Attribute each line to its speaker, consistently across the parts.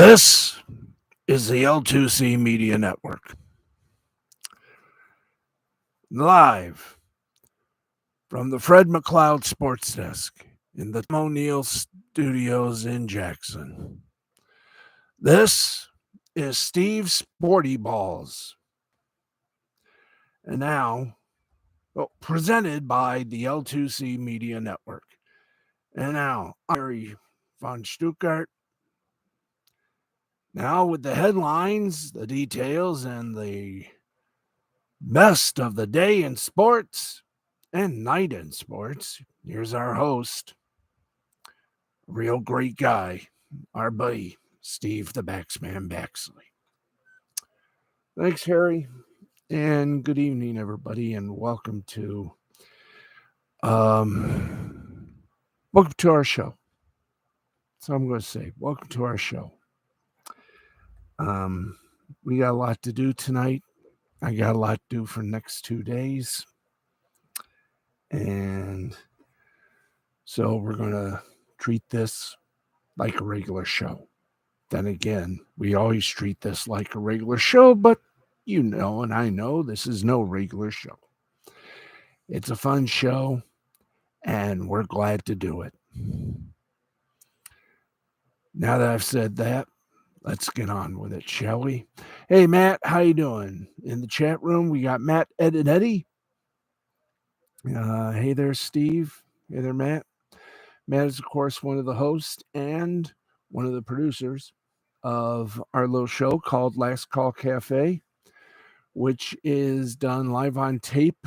Speaker 1: This is the L2C Media Network. Live from the Fred McLeod Sports Desk in the Tim O'Neill Studios in Jackson. This is Steve's Sporty Balls. And now, presented by the L2C Media Network. And now, Harry von Stuttgart. Now with the headlines, the details, and the best of the day in sports and night in sports. Here's our host, real great guy, our buddy, Steve the Baxman Baxley. Thanks, Harry, and good evening, everybody, and welcome to our show. So I'm going to say, welcome to our show. We got a lot to do tonight. I got a lot to do for the next 2 days. And so we're going to treat this like a regular show. Then again, we always treat this like a regular show, but you know, and I know this is no regular show. It's a fun show, and we're glad to do it. Now that I've said that, let's get on with it, shall we? Hey, Matt, how you doing? In the chat room, we got Matt, Ed, and Eddie. Hey there, Steve. Hey there, Matt. Matt is, of course, one of the hosts and one of the producers of our little show called Last Call Cafe, which is done live on tape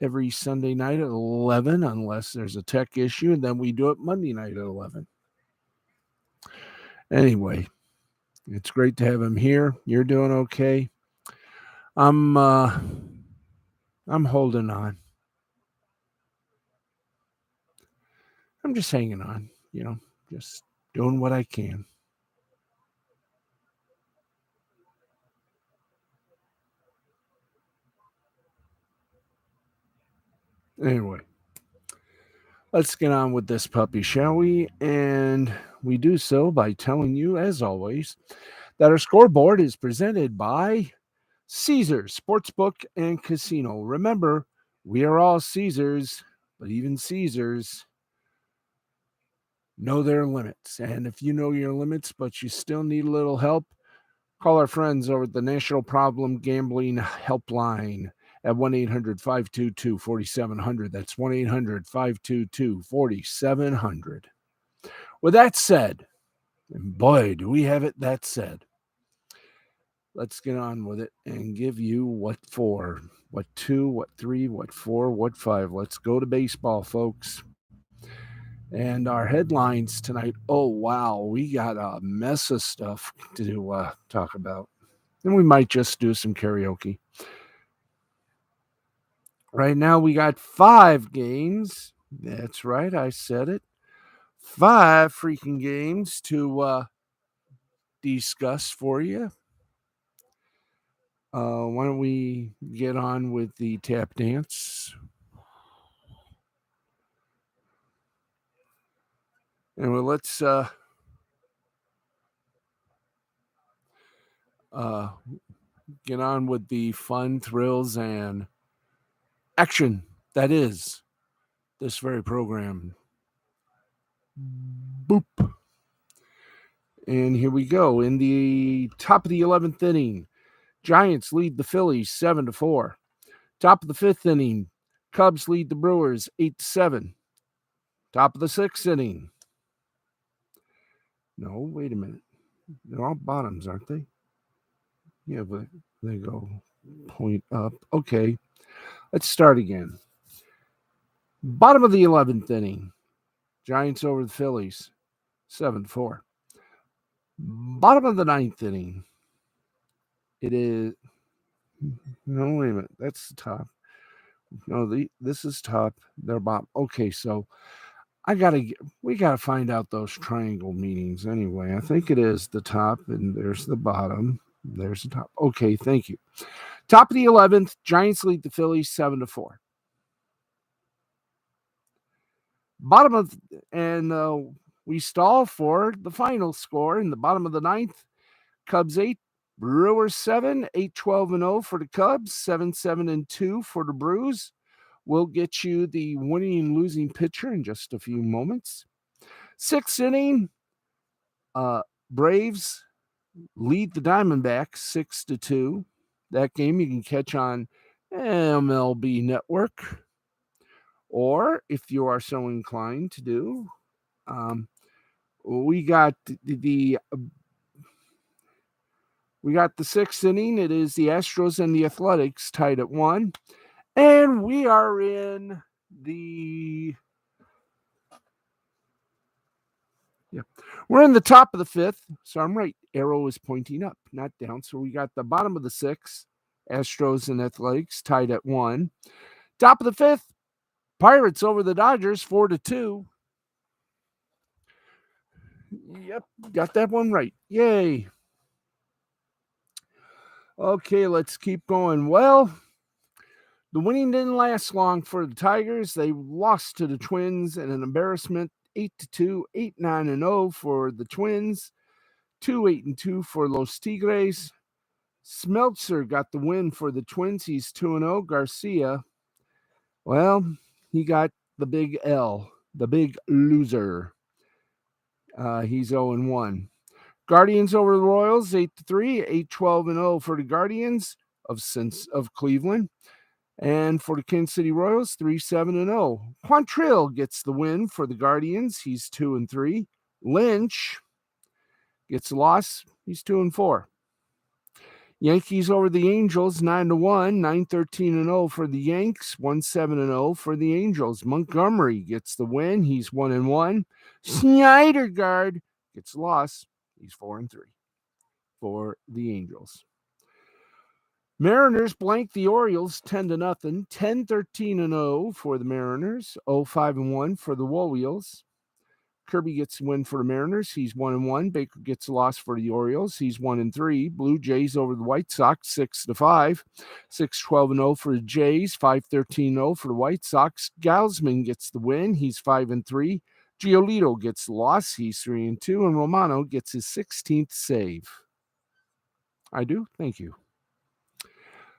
Speaker 1: every Sunday night at 11, unless there's a tech issue, and then we do it Monday night at 11. Anyway, it's great to have him here. You're doing okay. I'm holding on. I'm just hanging on, just doing what I can. Anyway, let's get on with this puppy, shall we? And we do so by telling you, as always, that our scoreboard is presented by Caesars Sportsbook and Casino. Remember, we are all Caesars, but even Caesars know their limits. And if you know your limits, but you still need a little help, call our friends over at the National Problem Gambling Helpline at 1-800-522-4700. That's 1-800-522-4700. With that said, and boy, do we have it that said, let's get on with it and give you what 4, what 2, what 3, what 4, what 5. Let's go to baseball, folks. And our headlines tonight, oh, wow, we got a mess of stuff to talk about. And we might just do some karaoke. Right now, we got 5 games. That's right, I said it. 5 freaking games to discuss for you. Why don't we get on with the tap dance? Anyway, let's get on with the fun, thrills, and action that is this very program. Boop. And here we go. In the top of the 11th inning, Giants lead the Phillies 7-4. Top of the 5th inning, Cubs lead the Brewers 8-7. Top of the 6th inning. No, wait a minute. They're all bottoms, aren't they? Yeah, but they go point up. Okay, let's start again. Bottom of the 11th inning, Giants over the Phillies 7-4. Bottom of the 9th inning, it is... No, wait a minute. That's the top. No, this is top. They're bottom. Okay, so we gotta find out those triangle meanings anyway. I think it is the top, and there's the bottom. There's the top. Okay, thank you. Top of the 11th, Giants lead the Phillies 7-4. Bottom of, and we stall for the final score in the bottom of the 9th. Cubs 8, Brewers 7, 8-12-0 for the Cubs, 7-7-2 for the Brews. We'll get you the winning and losing pitcher in just a few moments. 6th inning, Braves lead the Diamondbacks 6-2. That game you can catch on MLB Network, or if you are so inclined to do, we got the 6th inning. It is the Astros and the Athletics tied at 1, and we are in the we're in the top of the 5th. So I'm right. Arrow is pointing up, not down. So we got the bottom of the 6th, Astros and Athletics tied at 1. Top of the 5th, Pirates over the Dodgers 4-2. Yep, got that one right. Yay. Okay, let's keep going. Well, the winning didn't last long for the Tigers. They lost to the Twins in an embarrassment, 8-2, 8-9-0 for the Twins, 2-8-2 for Los Tigres. Smeltzer got the win for the Twins. He's 2-0. Garcia, well, he got the big L, the big loser. He's 0-1. Guardians over the Royals, 8-3, 8-12-0 for the Guardians of Cleveland. And for the Kansas City Royals, 3-7-0. Quantrill gets the win for the Guardians. He's 2-3. Lynch gets a loss. He's 2-4. Yankees over the Angels, 9-1, 9-13-0 for the Yanks, 1-7-0 for the Angels. Montgomery gets the win. He's 1-1. Schneidergaard gets a loss. He's 4-3 for the Angels. Mariners blank the Orioles 10-0, 10-13-0 for the Mariners, 0-5-1 for the Warriors. Kirby gets a win for the Mariners. He's 1-1. Baker gets a loss for the Orioles. He's 1-3. Blue Jays over the White Sox 6-5, 6-12-0 for the Jays, 5-13-0 for the White Sox. Gausman gets the win. He's 5-3. Giolito gets the loss. He's 3-2, and Romano gets his 16th save. I do. Thank you.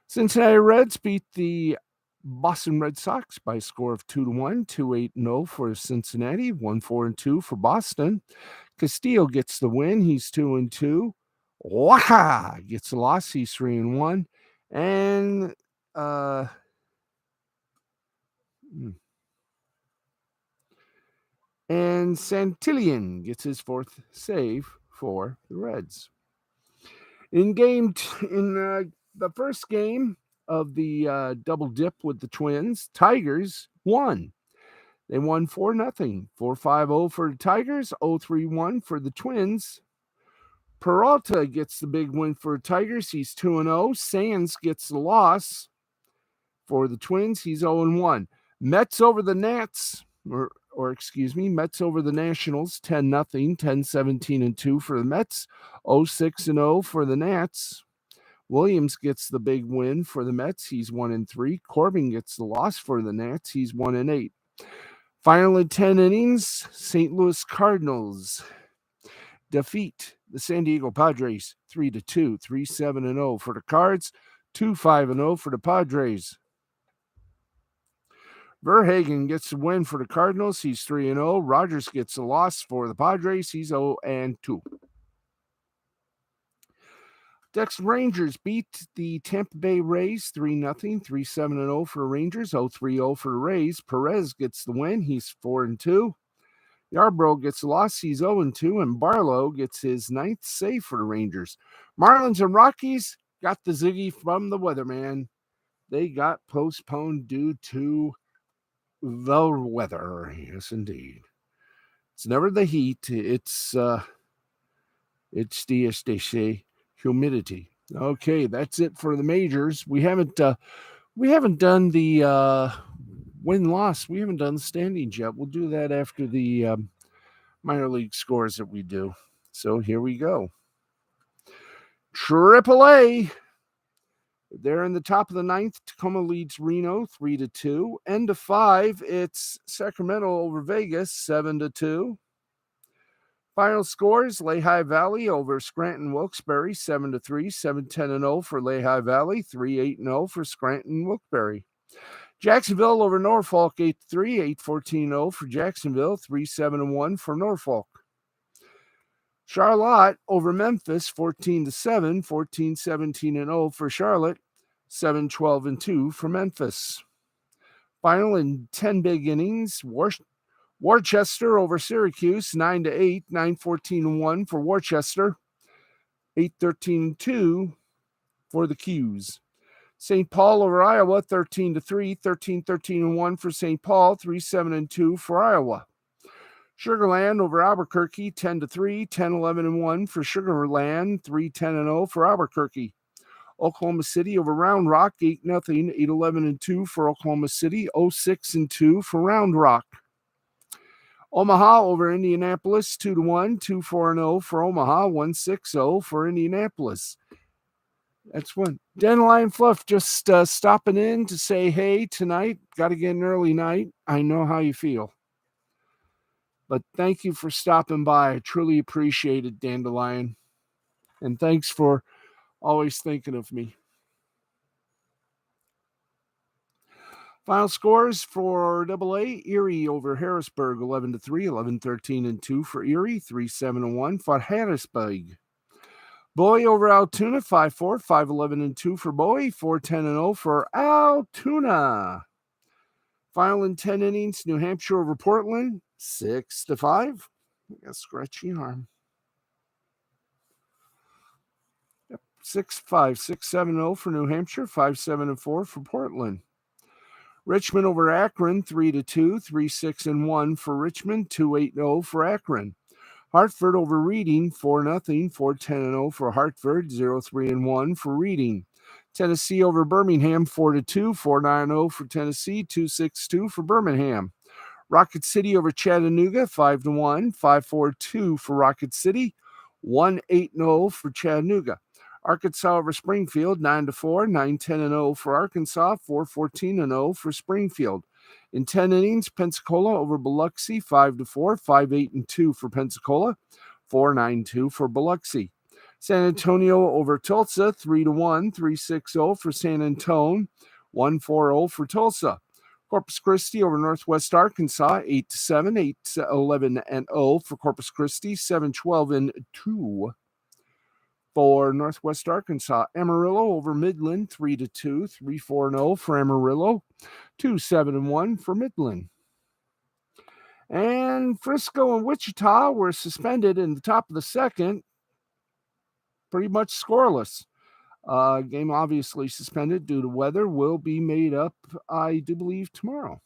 Speaker 1: Cincinnati Reds beat the Boston Red Sox by a score of 2-1, 2-8-0 for Cincinnati, 1-4-2 for Boston. Castillo gets the win. He's 2-2. Waka gets the loss. He's 3-1. And Santillan gets his 4th save for the Reds. In the first game of the double dip with the Twins, Tigers won. They won 4-0, 4-5-0 for the Tigers, 0-3-1 for the Twins. Peralta gets the big win for the Tigers. He's 2-0. Sands gets the loss for the Twins. He's 0-1. Mets over the Nats, Mets over the Nationals, 10-0, 10-17-2 for the Mets, 0-6-0 for the Nats. Williams gets the big win for the Mets. He's 1-3. Corbin gets the loss for the Nats. He's 1-8. Final in 10 innings, St. Louis Cardinals defeat the San Diego Padres 3-2, 3-7-0 for the Cards, 2-5-0 for the Padres. Verhagen gets the win for the Cardinals. He's 3-0. Rogers gets the loss for the Padres. He's 0-2. Texas Rangers beat the Tampa Bay Rays 3-0, 3-7-0 for the Rangers, 0-3-0 for the Rays. Perez gets the win. He's 4-2. Yarbrough gets the loss. He's 0-2. And Barlow gets his 9th save for the Rangers. Marlins and Rockies got the ziggy from the weatherman. They got postponed due to the weather. Yes, indeed. It's never the heat. It's the SDC. Humidity. Okay, that's it for the majors. We haven't done the win-loss. We haven't done the standings yet. We'll do that after the minor league scores that we do. So here we go. AAA. They're in the top of the 9th. Tacoma leads Reno 3-2. End of 5. It's Sacramento over Vegas 7-2. Final scores: Lehigh Valley over Scranton Wilkes-Barre 7-3, 7-10-0 for Lehigh Valley, 3-8-0 for Scranton Wilkes-Barre. Jacksonville over Norfolk 8-3, 8-14-0 for Jacksonville, 3-7-1 for Norfolk. Charlotte over Memphis 14-7, 14-17-0 for Charlotte, 7-12-2 for Memphis. Final in 10 big innings: Worcester over Syracuse 9-8, 9-14-1 for Worcester, 8-13-2 for the Qs. St. Paul over Iowa 13-3, 13-13-1 for St. Paul, 3-7-2 for Iowa. Sugarland over Albuquerque 10-3, 10-11-1 for Sugarland, 3-10-0 for Albuquerque. Oklahoma City over Round Rock 8-0, 8-11-2 for Oklahoma City, 0-6-2 for Round Rock. Omaha over Indianapolis 2-1, 2-4-0 for Omaha, 1-6-0 for Indianapolis. That's one. Dandelion Fluff just stopping in to say hey tonight. Got to get an early night. I know how you feel. But thank you for stopping by. I truly appreciate it, Dandelion. And thanks for always thinking of me. Final scores for AA: Erie over Harrisburg 11-3, 11-13-2 for Erie, 3-7-1 for Harrisburg. Bowie over Altoona 5-4, 5-11-2 for Bowie, 4-10-0 for Altoona. Final in 10 innings: New Hampshire over Portland 6-5. I got a scratchy arm. 6-5, 6-7-0 for New Hampshire, 5-7-4 for Portland. Richmond over Akron 3-2, 3-6-1 for Richmond, 2-8-0 for Akron. Hartford over Reading 4-0, 4-10-0 for Hartford, 0-3-1 for Reading. Tennessee over Birmingham 4-2, 4-9-0 for Tennessee, 2-6-2 for Birmingham. Rocket City over Chattanooga 5-1, 5-4-2 for Rocket City, 1-8-0 for Chattanooga. Arkansas over Springfield 9-4, 9-10-0 for Arkansas, 4-14-0 for Springfield. In 10 innings, Pensacola over Biloxi 5-4, 5-8-2 for Pensacola, 4-9-2 for Biloxi. San Antonio over Tulsa 3-1, 3-6-0 for San Antonio, 1-4-0 for Tulsa. Corpus Christi over Northwest Arkansas 8-7, 8-11-0 for Corpus Christi, 7-12-2 for Northwest Arkansas. Amarillo over Midland 3-2, 3-4-0 for Amarillo, 2-7-1 for Midland. And Frisco and Wichita were suspended in the top of the second, pretty much scoreless. Game obviously suspended due to weather, will be made up, I do believe, tomorrow.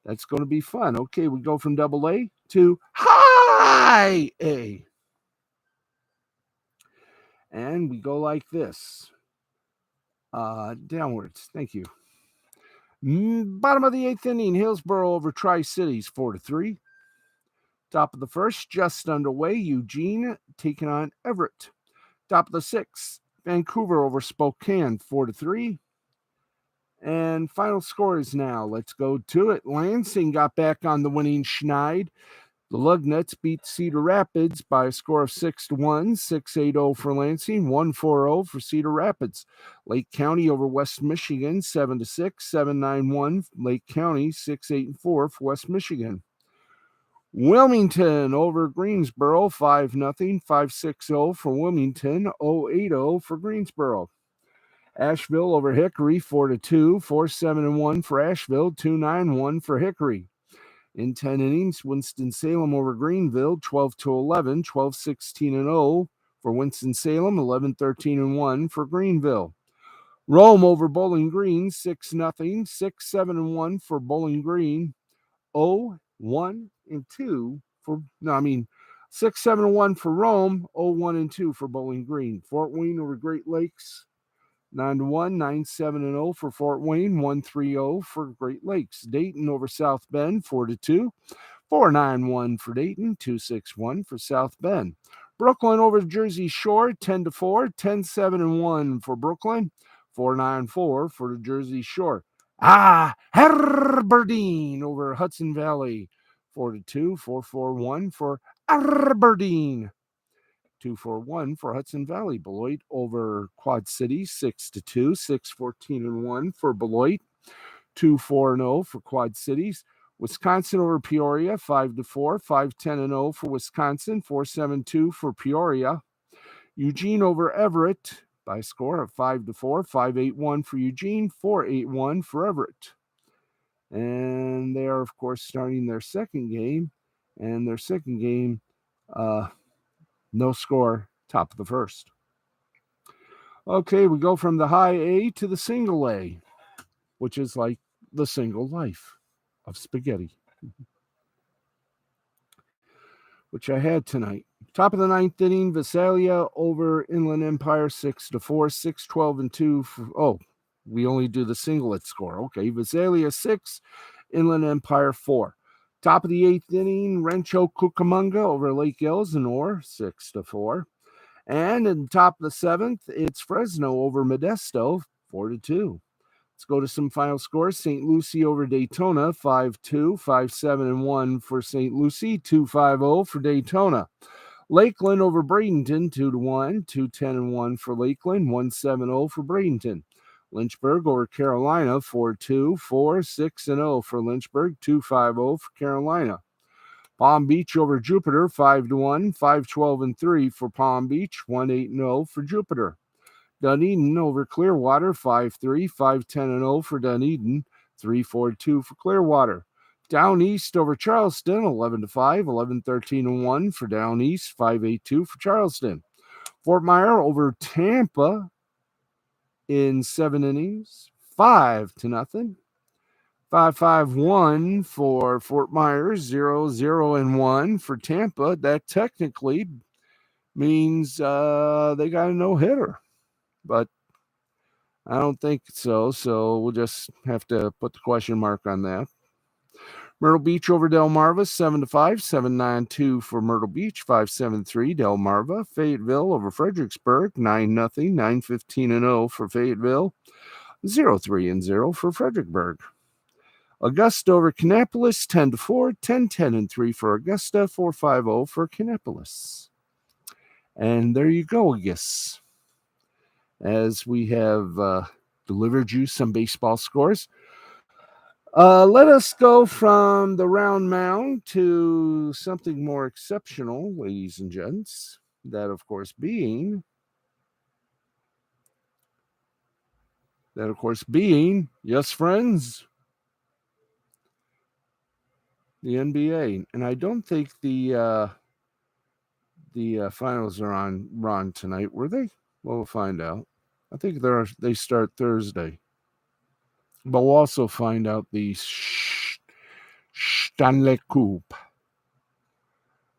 Speaker 1: That's going to be fun. Okay, we go from AA to high A. And we go like this. Downwards. Thank you. Bottom of the 8th inning, Hillsborough over Tri-Cities 4-3. Top of the first, just underway, Eugene taking on Everett. Top of the 6th, Vancouver over Spokane 4-3. And final scores now. Let's go to it. Lansing got back on the winning schneid. The Lugnuts beat Cedar Rapids by a score of 6-1, 6-8-0 for Lansing, 1-4-0 for Cedar Rapids. Lake County over West Michigan, 7-6, 7-9-1. Lake County, 6-8-4 for West Michigan. Wilmington over Greensboro, 5-0, 5-6-0 for Wilmington, 0-8-0 for Greensboro. Asheville over Hickory, 4-2, 4-7-1 for Asheville, 2-9-1 for Hickory. In 10 innings, Winston-Salem over Greenville, 12-11, 12-16-0 for Winston-Salem, 11-13-1 for Greenville. Rome over Bowling Green, 6-0, 6-7-1 for Bowling Green, 0-1-2 for, 6-7-1 for Rome, 0-1-2 for Bowling Green. Fort Wayne over Great Lakes, 9-1, 9-7-0 for Fort Wayne, 1-3-0 for Great Lakes. Dayton over South Bend, 4-2, 4-9-1 for Dayton, 2-6-1 for South Bend. Brooklyn over Jersey Shore, 10-4, 10-7-1 for Brooklyn, 4-9-4 for the Jersey Shore. Herberdine over Hudson Valley, 4-2, 4-4-1 for Aberdeen. 2-4-1 for Hudson Valley. Beloit over Quad City, 6-2, 6-14-1 for Beloit. 2-4-0 for Quad Cities. Wisconsin over Peoria, 5-4, 5-10-0 for Wisconsin, 4-7-2 for Peoria. Eugene over Everett by a score of 5-4, 5-8-1 for Eugene, 4-8-1 for Everett. And they are, of course, starting their second game. And their second game, no score, top of the first. Okay, we go from the high A to the single A, which is like the single life of spaghetti, which I had tonight. Top of the ninth inning, Visalia over Inland Empire, 6-4, 6-12-2. We only do the singlet score. Okay, Visalia 6, Inland Empire 4. Top of the eighth inning, Rancho Cucamonga over Lake Elsinore, 6-4. And in the top of the seventh, it's Fresno over Modesto, 4-2. Let's go to some final scores. St. Lucie over Daytona, 5-2, 5-7-1 for St. Lucie, 2-5-0 for Daytona. Lakeland over Bradenton, 2-1, 2-10-1 for Lakeland, 1-7-0 for Bradenton. Lynchburg over Carolina, 4-2, 4-6-0 for Lynchburg, 2-5-0 for Carolina. Palm Beach over Jupiter, 5-1, 5-12-3 for Palm Beach, 1-8-0 for Jupiter. Dunedin over Clearwater, 5-3, 5-10-0 for Dunedin, 3-4-2 for Clearwater. Down East over Charleston, 11-5, 11-13-1 for Down East, 5-8-2 for Charleston. Fort Myer over Tampa in 7 innings, 5-0. 5-5-1 for Fort Myers, 0-0-1 for Tampa. That technically means they got a no-hitter, but I don't think so. So we'll just have to put the question mark on that. Myrtle Beach over Delmarva, 7-5, 7-9-2 for Myrtle Beach, 5-7-3 Delmarva. Fayetteville over Fredericksburg, 9-0, 9-15-0 for Fayetteville, 0-3-0 for Fredericksburg. Augusta over Kannapolis, 10-4, 10-10-3 for Augusta, 4-5-0 for Kannapolis. And there you go, I guess. As we have delivered you some baseball scores. Let us go from the round mound to something more exceptional, ladies and gents. That, of course, being, yes, friends, the NBA. And I don't think the finals are on tonight, were they? Well, we'll find out. I think they start Thursday. But we'll also find out the Stanley Cup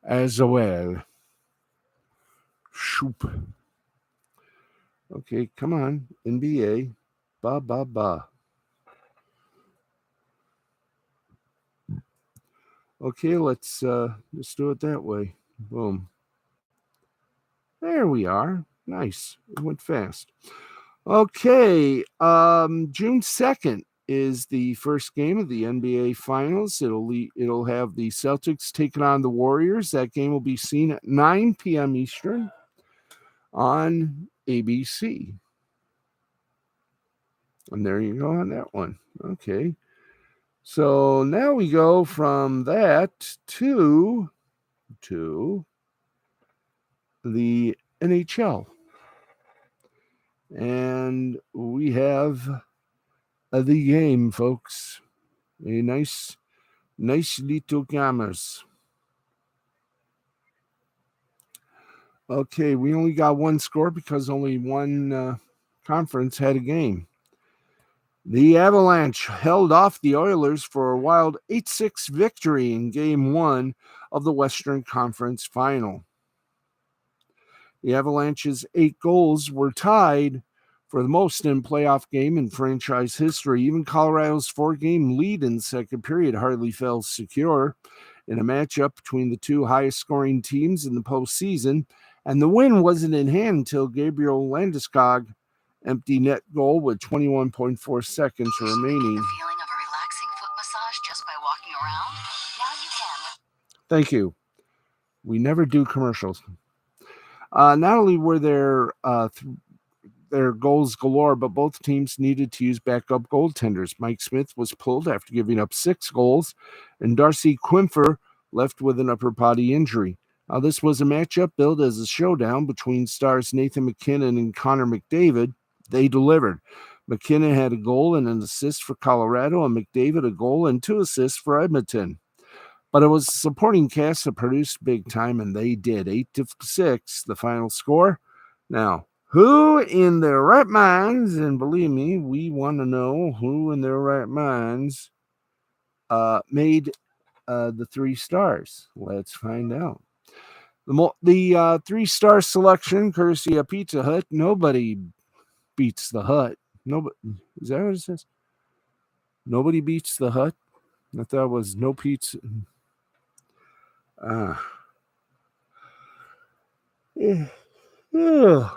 Speaker 1: as well. Shoop. Okay, come on, NBA. Ba. Okay, let's do it that way. Boom. There we are. Nice. It went fast. Okay, June 2nd is the first game of the NBA Finals. It'll have the Celtics taking on the Warriors. That game will be seen at 9 p.m. Eastern on ABC. And there you go on that one. Okay. So now we go from that to the NHL. And we have the game, folks. A nice little gamers. Okay, we only got one score because only one conference had a game. The Avalanche held off the Oilers for a wild 8-6 victory in Game 1 of the Western Conference Final. The Avalanche's 8 goals were tied for the most in playoff game in franchise history. Even Colorado's 4-game lead in the second period hardly felt secure in a matchup between the two highest-scoring teams in the postseason, and the win wasn't in hand until Gabriel Landeskog empty net goal with 21.4 seconds remaining.
Speaker 2: The feeling of a relaxing foot massage just by walking around? Now you can.
Speaker 1: Thank you. We never do commercials. Not only were there goals galore, but both teams needed to use backup goaltenders. Mike Smith was pulled after giving up 6 goals, and Darcy Quimfer left with an upper body injury. Now, this was a matchup billed as a showdown between stars Nathan MacKinnon and Connor McDavid. They delivered. McKinnon had a goal and an assist for Colorado, and McDavid a goal and 2 assists for Edmonton. But it was a supporting cast that produced big time, and they did. 8-6, the final score. Now, who in their right minds, and believe me, we want to know who in their right minds made the 3 stars. Let's find out. The 3-star selection, courtesy of Pizza Hut. Nobody beats the Hut. Nobody, is that what it says? Nobody beats the Hut? I thought it was no pizza.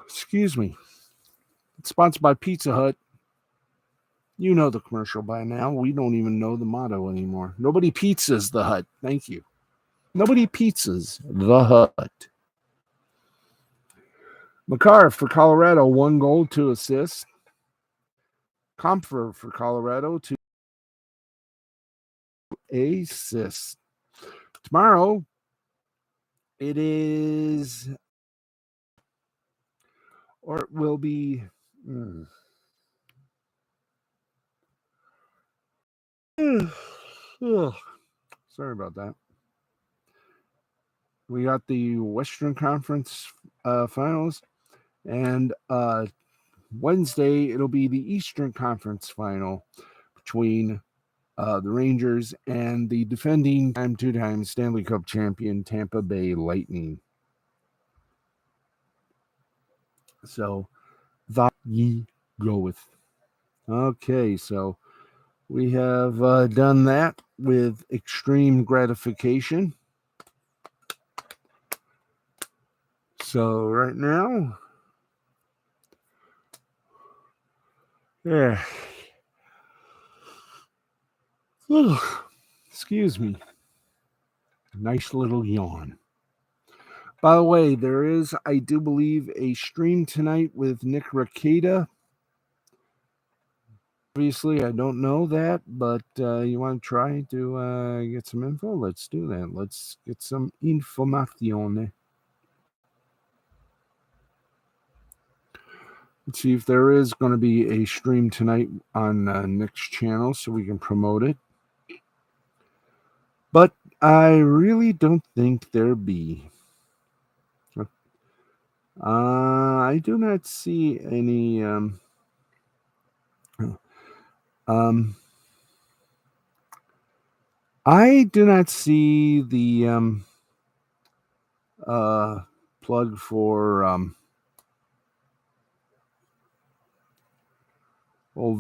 Speaker 1: Excuse me. It's sponsored by Pizza Hut. You know the commercial by now. We don't even know the motto anymore. Nobody pizzas the Hut. Thank you. Nobody pizzas the Hut. Makar for Colorado, 1 goal, 2 assists. Comfer for Colorado, 2 assists. Tomorrow, it is, or it will be, sorry about that. We got the Western Conference finals, and Wednesday it'll be the Eastern Conference final between the Rangers and the defending 2-time Stanley Cup champion Tampa Bay Lightning. So that ye goeth. Okay, so we have done that with extreme gratification. So right now, excuse me, nice little yawn. By the way, there is, I do believe, a stream tonight with Nick Rekieta. Obviously, I don't know that, but you want to try to get some info? Let's do that. Let's get some information. Let's see if there is going to be a stream tonight on Nick's channel so we can promote it. But I really don't think there be. I do not see any. I do not see the plug for Nick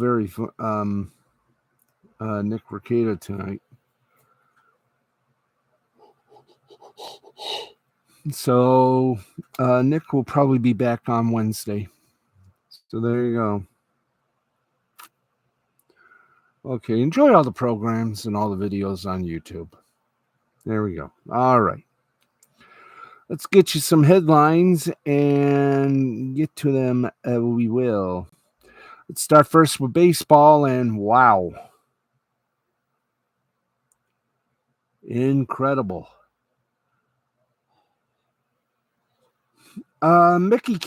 Speaker 1: Rekieta tonight. So Nick will probably be back on Wednesday. So there you go. Okay, enjoy all the programs and all the videos on YouTube. There we go. All right. Let's get you some headlines and get to them. We will. Let's start first with baseball, and wow. Incredible. Mickey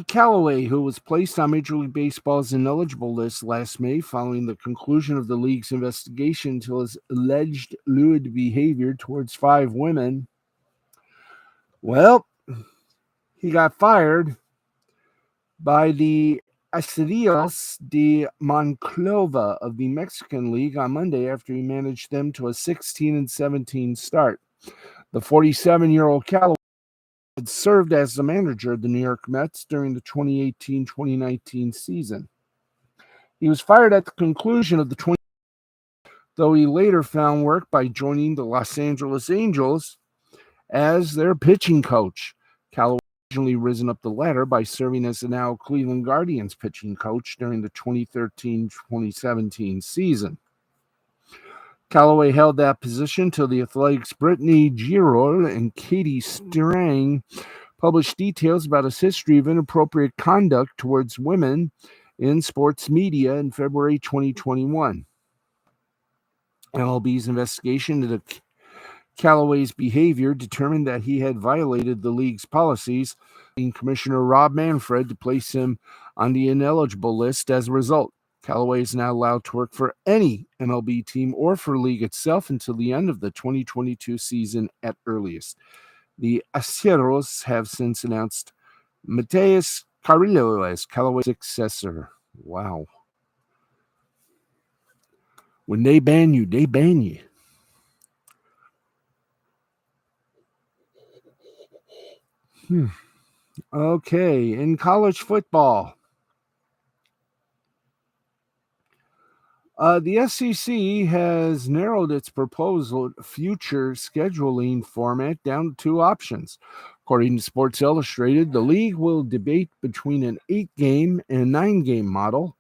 Speaker 1: Callaway, who was placed on Major League Baseball's ineligible list last May following the conclusion of the league's investigation into his alleged lewd behavior towards 5 women. Well, he got fired by the Astilleros de Monclova of the Mexican League on Monday after he managed them to a 16-17 start. The 47-year-old Callaway had served as the manager of the New York Mets during the 2018-2019 season. He was fired at the conclusion of the though he later found work by joining the Los Angeles Angels as their pitching coach. Callaway originally risen up the ladder by serving as the now Cleveland Guardians pitching coach during the 2013-2017 season. Callaway held that position till the Athletics' Brittany Giroir and Katie Strang published details about his history of inappropriate conduct towards women in sports media in February 2021. MLB's investigation into Callaway's behavior determined that he had violated the league's policies, leading Commissioner Rob Manfred to place him on the ineligible list as a result. Callaway is not allowed to work for any MLB team or for league itself until the end of the 2022 season at earliest. The Aceros have since announced Mateus Carrillo as Callaway's successor. Wow. When they ban you, they ban you. Okay, in college football, the SEC has narrowed its proposed future scheduling format down to two options. According to Sports Illustrated, the league will debate between an 8-game and 9-game model,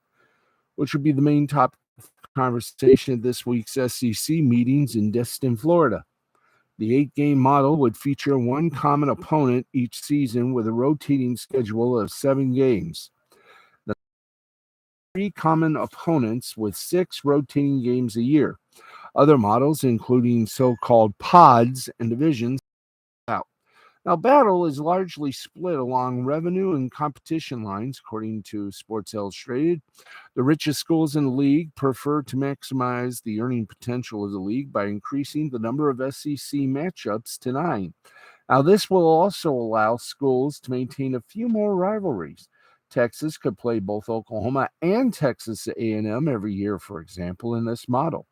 Speaker 1: which would be the main topic of conversation at this week's SEC meetings in Destin, Florida. The 8-game model would feature one common opponent each season with a rotating schedule of 7 games. The 3 common opponents with 6 rotating games a year. Other models, including so-called pods and divisions, out. Now, battle is largely split along revenue and competition lines, according to Sports Illustrated. The richest schools in the league prefer to maximize the earning potential of the league by increasing the number of SEC matchups to 9. Now, this will also allow schools to maintain a few more rivalries. Texas could play both Oklahoma and Texas A&M every year, for example, in this model.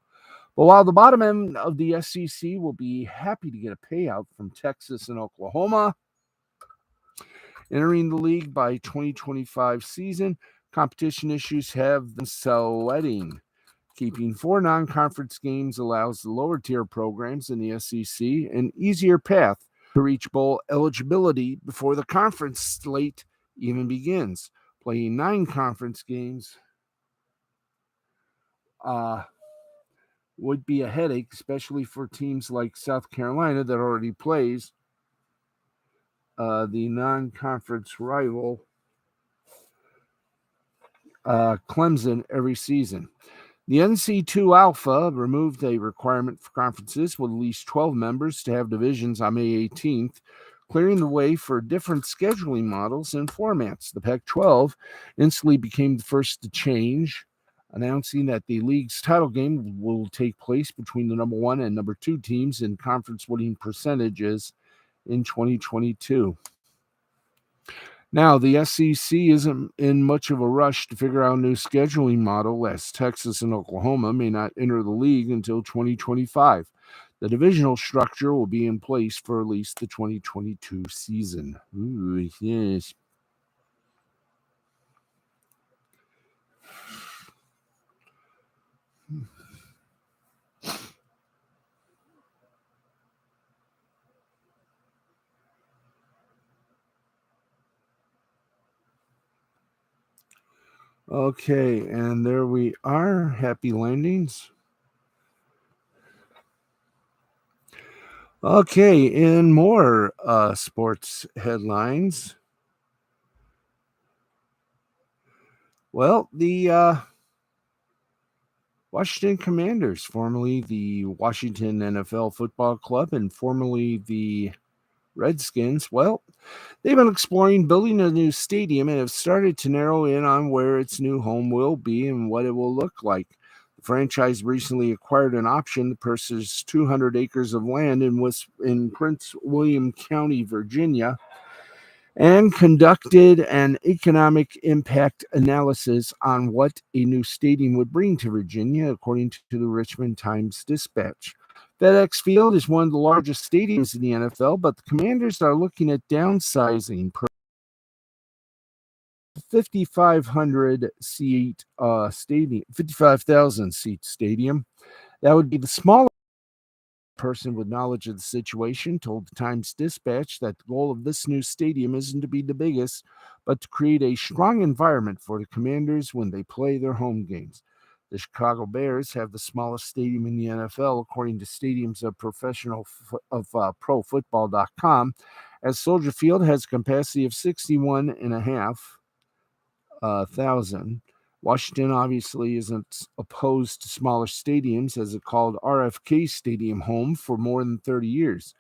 Speaker 1: But while the bottom end of the SEC will be happy to get a payout from Texas and Oklahoma entering the league by 2025 season, competition issues have them sweating. Keeping 4 non-conference games allows the lower-tier programs in the SEC an easier path to reach bowl eligibility before the conference slate even begins. Playing 9 conference games would be a headache, especially for teams like South Carolina that already plays the non-conference rival Clemson every season. The NC2 Alpha removed a requirement for conferences with at least 12 members to have divisions on May 18th, clearing the way for different scheduling models and formats. The Pac-12 instantly became the first to change, announcing that the league's title game will take place between the number 1 and number 2 teams in conference winning percentages in 2022. Now, the SEC isn't in much of a rush to figure out a new scheduling model, as Texas and Oklahoma may not enter the league until 2025. The divisional structure will be in place for at least the 2022 season. Ooh, yes. Okay, and there we are. Happy landings. Okay, in more sports headlines. Well, the Washington Commanders, formerly the Washington NFL Football Club and formerly the Redskins, well, they've been exploring building a new stadium and have started to narrow in on where its new home will be and what it will look like. The franchise recently acquired an option to purchase 200 acres of land in Prince William County, Virginia, and conducted an economic impact analysis on what a new stadium would bring to Virginia, according to the Richmond Times-Dispatch. FedEx Field is one of the largest stadiums in the NFL, but the Commanders are looking at downsizing per 5,500 seat stadium, 55,000 seat stadium. That would be the smallest. Person with knowledge of the situation told the Times-Dispatch that the goal of this new stadium isn't to be the biggest, but to create a strong environment for the Commanders when they play their home games. The Chicago Bears have the smallest stadium in the NFL, according to Stadiums of ProFootball.com, as Soldier Field has a capacity of 61,500. Washington obviously isn't opposed to smaller stadiums, as it called RFK Stadium home for more than 30 years.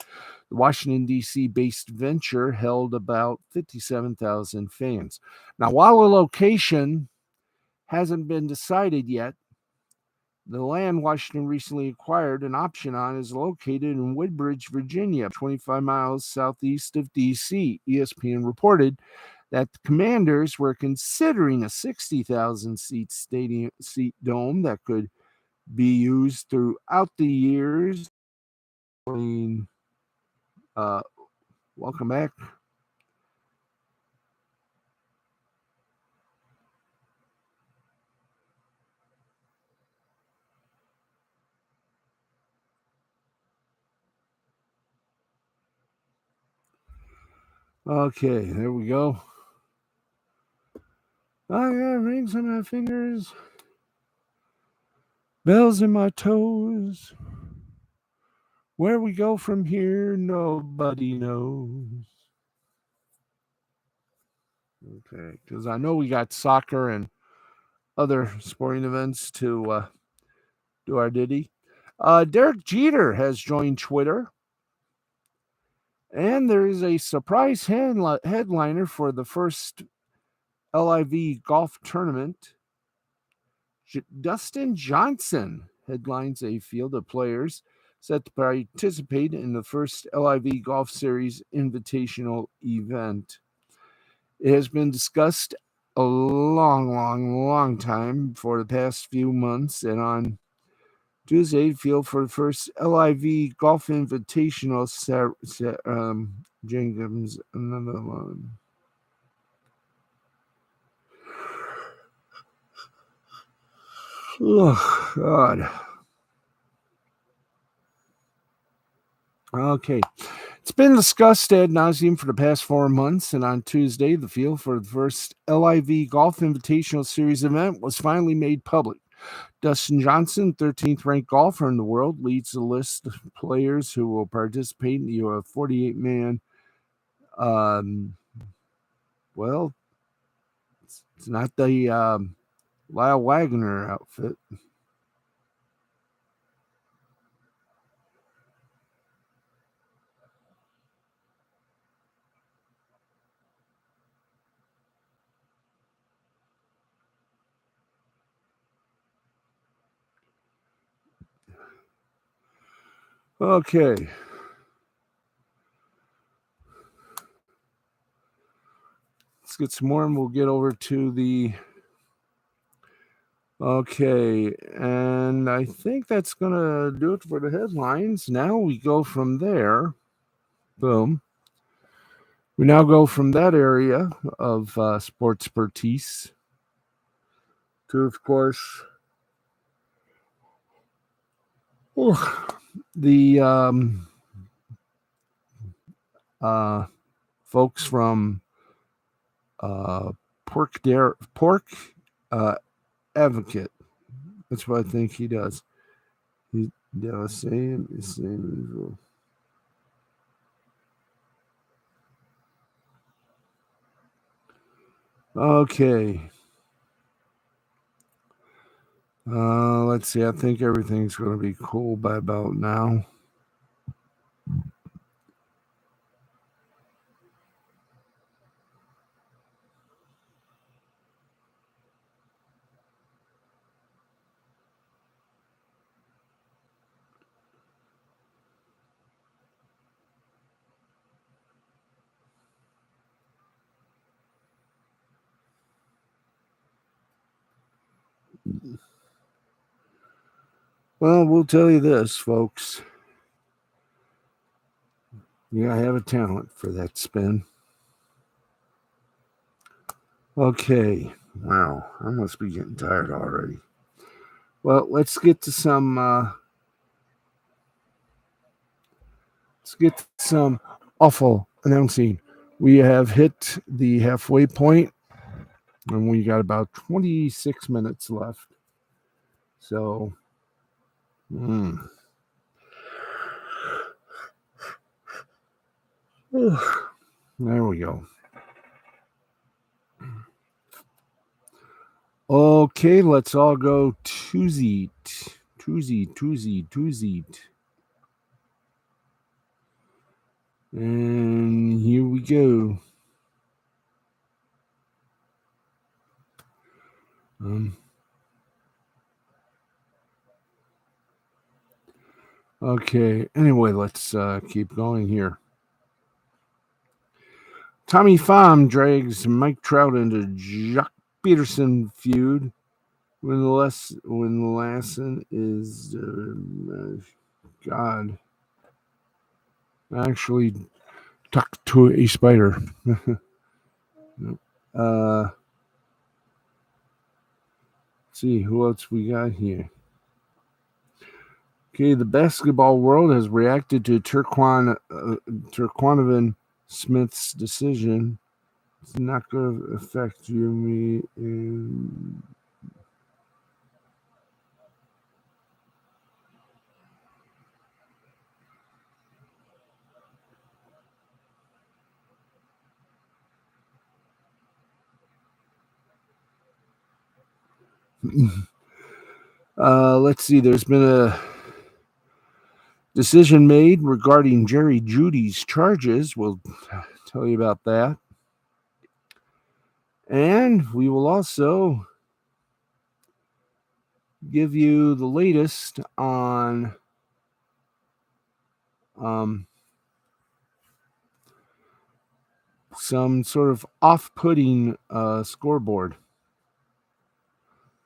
Speaker 1: The Washington, D.C.-based venture held about 57,000 fans. Now, while the location hasn't been decided yet, the land Washington recently acquired an option on is located in Woodbridge, Virginia, 25 miles southeast of D.C. ESPN reported that the Commanders were considering a 60,000-seat dome that could be used throughout the years. Welcome back. Okay, there we go. I got rings on my fingers, bells in my toes. Where we go from here, nobody knows. Okay, because I know we got soccer and other sporting events to do our ditty. Derek Jeter has joined Twitter, and there is a surprise headliner for the first LIV golf tournament. Dustin Johnson headlines a field of players set to participate in the first LIV Golf Series Invitational event. It has been discussed a long time for the past few months, and on Tuesday, field for the first LIV Golf Invitational Jenkins, another one. Oh, God. Okay. It's been discussed ad nauseum for the past 4 months, and on Tuesday, the field for the first LIV Golf Invitational Series event was finally made public. Dustin Johnson, 13th ranked golfer in the world, leads the list of players who will participate in the 48-man. Well, it's not the Lyle Wagner outfit. Okay. Let's get some more and we'll get over to the... Okay, and I think that's going to do it for the headlines. Now we go from there. Boom. We now go from that area of sports expertise to, of course, the folks from Pork Advocate. That's what I think he does. He does same. Okay. Let's see. I think everything's going to be cool by about now. Well, we'll tell you this, folks. Yeah, I have a talent for that spin. Okay. Wow, I must be getting tired already. Well, let's get to some awful announcing. We have hit the halfway point, and we got about 26 minutes left. So, there we go. Okay, let's all go Tuesday. And here we go. Okay, anyway, let's keep going here. Tommy Pham drags Mike Trout into Jock Peterson feud when the lesson is God actually tucked to a spider. Let's see who else we got here. Okay, the basketball world has reacted to Turquanovan Smith's decision. It's not going to affect you and me. Let's see. There's been a decision made regarding Jerry Judy's charges. We'll tell you about that. And we will also give you the latest on some sort of off-putting scoreboard.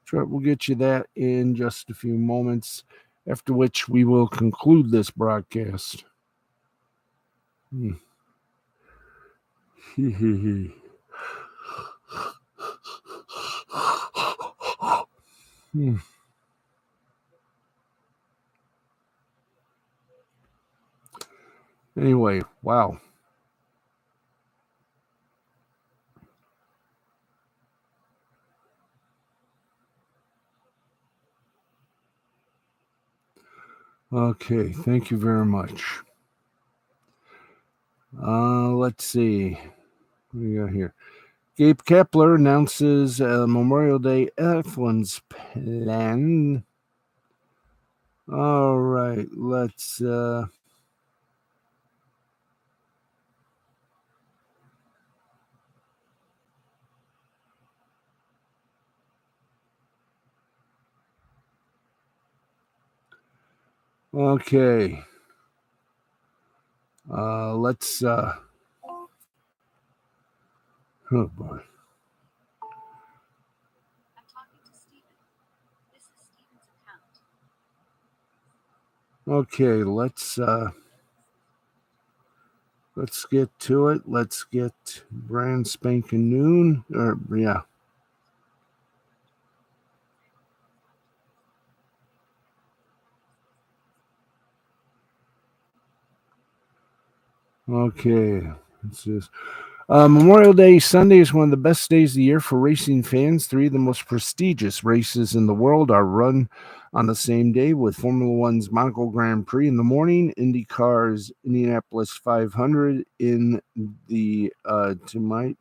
Speaker 1: Sure, we'll get you that in just a few moments, after which we will conclude this broadcast. Anyway, wow. Okay, thank you very much. Let's see. What do we got here? Gabe Kapler announces Memorial Day F1's plan. All right, let's okay. Let's oh boy.
Speaker 2: I'm talking to Steven. This is Steven's account.
Speaker 1: Okay, let's get to it. Let's get brand spanking noon. Or yeah. Okay. Let's just Memorial Day Sunday is one of the best days of the year for racing fans. Three of the most prestigious races in the world are run on the same day, with Formula One's Monaco Grand Prix in the morning, IndyCar's Indianapolis 500 in the tonight.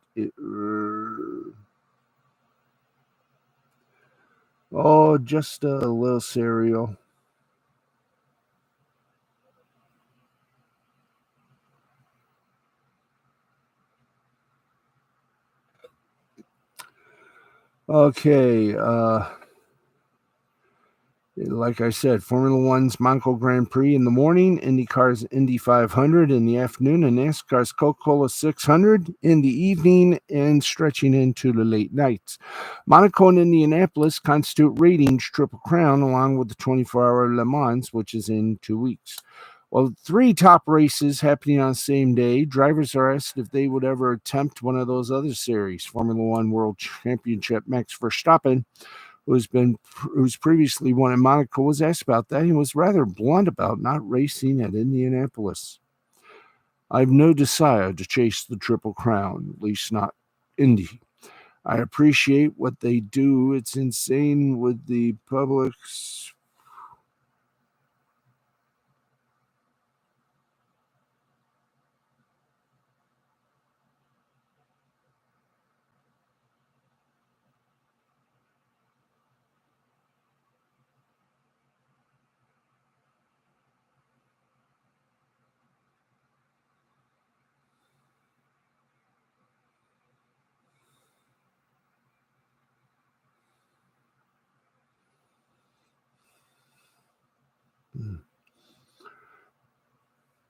Speaker 1: Just a little cereal. Okay, like I said, Formula One's Monaco Grand Prix in the morning, IndyCar's Indy 500 in the afternoon, and NASCAR's Coca-Cola 600 in the evening and stretching into the late nights. Monaco and Indianapolis constitute ratings Triple Crown, along with the 24-hour Le Mans, which is in 2 weeks. Well, three top races happening on the same day. Drivers are asked if they would ever attempt one of those other series. Formula One World Championship Max Verstappen, who's previously won in Monaco, was asked about that. He was rather blunt about not racing at Indianapolis. I have no desire to chase the Triple Crown, at least not Indy. I appreciate what they do. It's insane with the public's.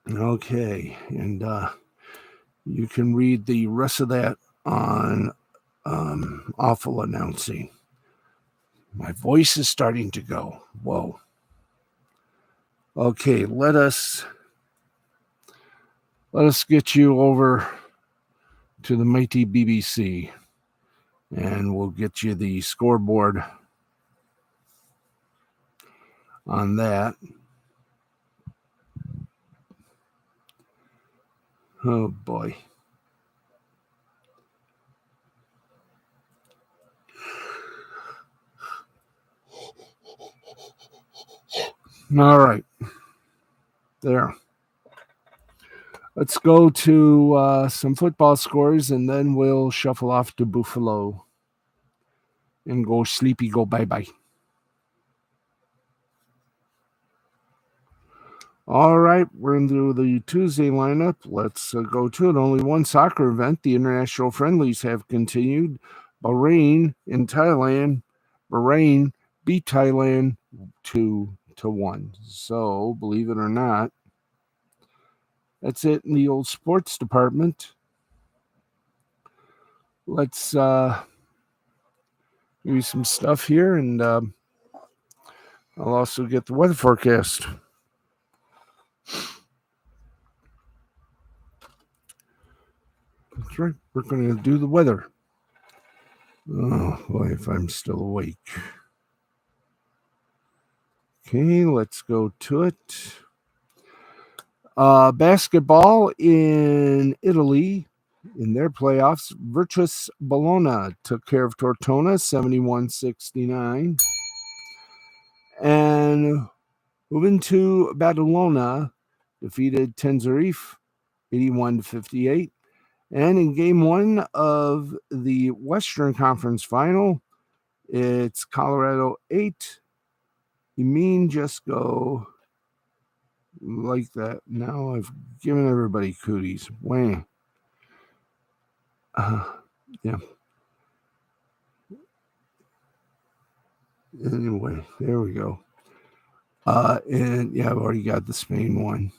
Speaker 1: Okay, and you can read the rest of that on awful announcing. My voice is starting to go. Whoa. Okay, let us get you over to the mighty BBC, and we'll get you the scoreboard on that. Oh boy. All right. There. Let's go to some football scores, and then we'll shuffle off to Buffalo and go sleepy, go bye-bye. All right, we're into the Tuesday lineup. Let's go to it. Only one soccer event. The international friendlies have continued. Bahrain in Thailand. Bahrain beat Thailand 2-1. So, believe it or not, that's it in the old sports department. Let's give you some stuff here, and I'll also get the weather forecast. That's right. We're going to do the weather. Oh, boy, if I'm still awake. Okay, let's go to it. Basketball in Italy, in their playoffs, Virtus Bologna took care of Tortona 71-69. And moving to Badalona, defeated Tenerife 81-58. And in game one of the Western Conference Final, it's Colorado 8. You mean just go like that? Now I've given everybody cooties. Wham. Yeah. Anyway, there we go. And yeah, I've already got the Spain one.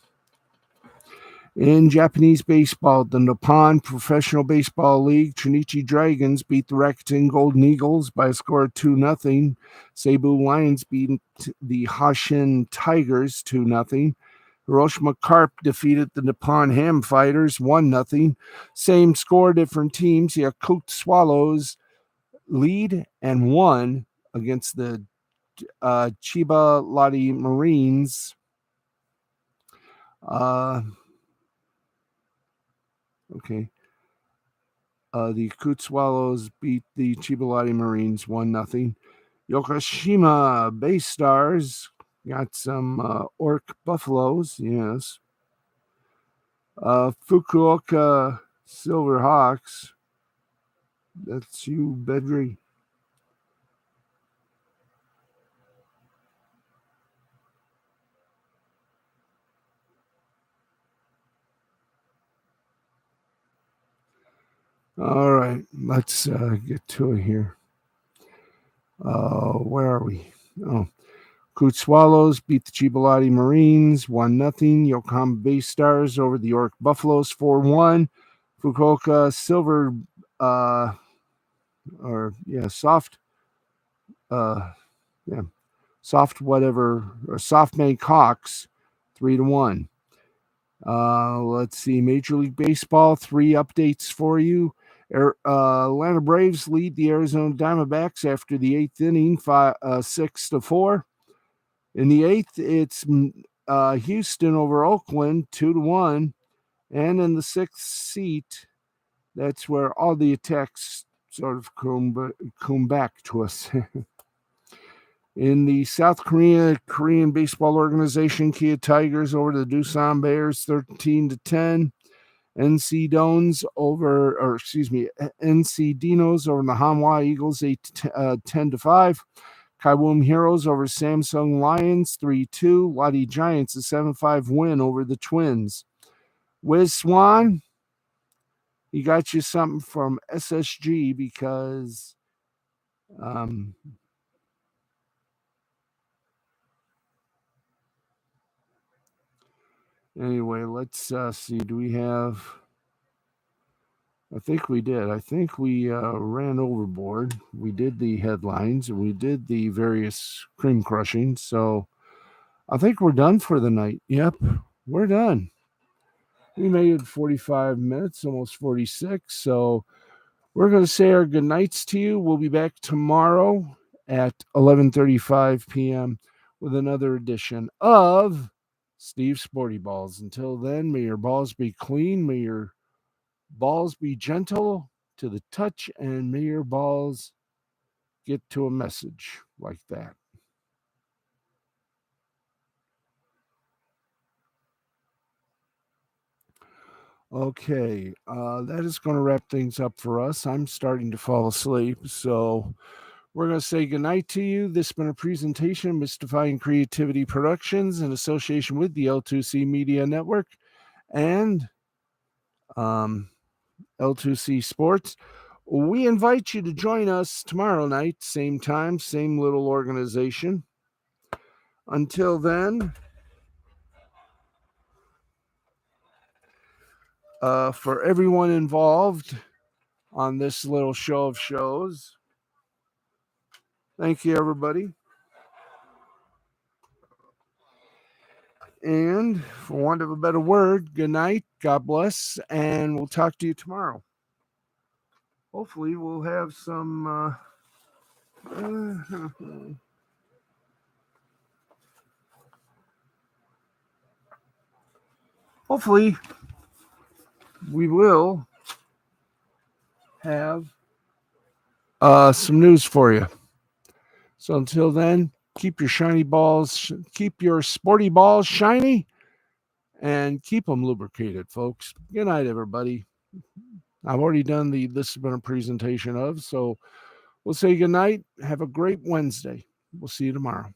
Speaker 1: In Japanese baseball, the Nippon Professional Baseball League, Trinichi Dragons beat the Rakuten Golden Eagles by a score of 2-0. Seibu Lions beat the Hashin Tigers 2-0. Hiroshima Carp defeated the Nippon Ham Fighters 1-0. Same score, different teams. Yakult Swallows lead and won against the Chiba Lotte Marines. Okay. The Yakult Swallows beat the Chiba Lotte Marines 1-0. Yokoshima Bay Stars got some Orc Buffaloes, yes. Fukuoka Silver Hawks. That's you, Bedry. All right, let's get to it here. Where are we? Oh, Coot Swallows beat the Chiba Lotte Marines 1-0. Yokohama Bay Stars over the York Buffaloes 4-1. Fukuoka Silver, soft whatever, or soft make Hawks 3-1. Let's see, Major League Baseball, 3 updates for you. Atlanta Braves lead the Arizona Diamondbacks after the 8th inning, 6-4. In the 8th, it's Houston over Oakland, 2-1. And in the 6th seat, that's where all the attacks sort of come back to us. In the South Korean baseball organization, Kia Tigers over the Doosan Bears 13-10. NC Dinos over the Hanwha Eagles 10-5. Kaiwoom Heroes over Samsung Lions 3-2. Lottie Giants a 7-5 win over the Twins. Wiz Swan, he got you something from SSG because anyway, let's see. Do we have? I think we did. I think we ran overboard. We did the headlines and we did the various cream crushing. So I think we're done for the night. Yep, we're done. We made it 45 minutes, almost 46. So we're going to say our good nights to you. We'll be back tomorrow at 11:35 p.m. with another edition of Steve's Sporty Balls. Until then, may your balls be clean. May your balls be gentle to the touch, and may your balls get to a message like that. Okay, that is going to wrap things up for us. I'm starting to fall asleep, so we're going to say goodnight to you. This has been a presentation of Mystifying Creativity Productions in association with the L2C Media Network and L2C Sports. We invite you to join us tomorrow night, same time, same little organization. Until then, for everyone involved on this little show of shows, thank you, everybody. And for want of a better word, good night, God bless, and we'll talk to you tomorrow. Hopefully, we'll have some. Hopefully, we will have some news for you. So until then, keep your shiny balls, keep your sporty balls shiny, and keep them lubricated, folks. Good night, everybody. I've already done this has been a presentation of, so we'll say good night. Have a great Wednesday. We'll see you tomorrow.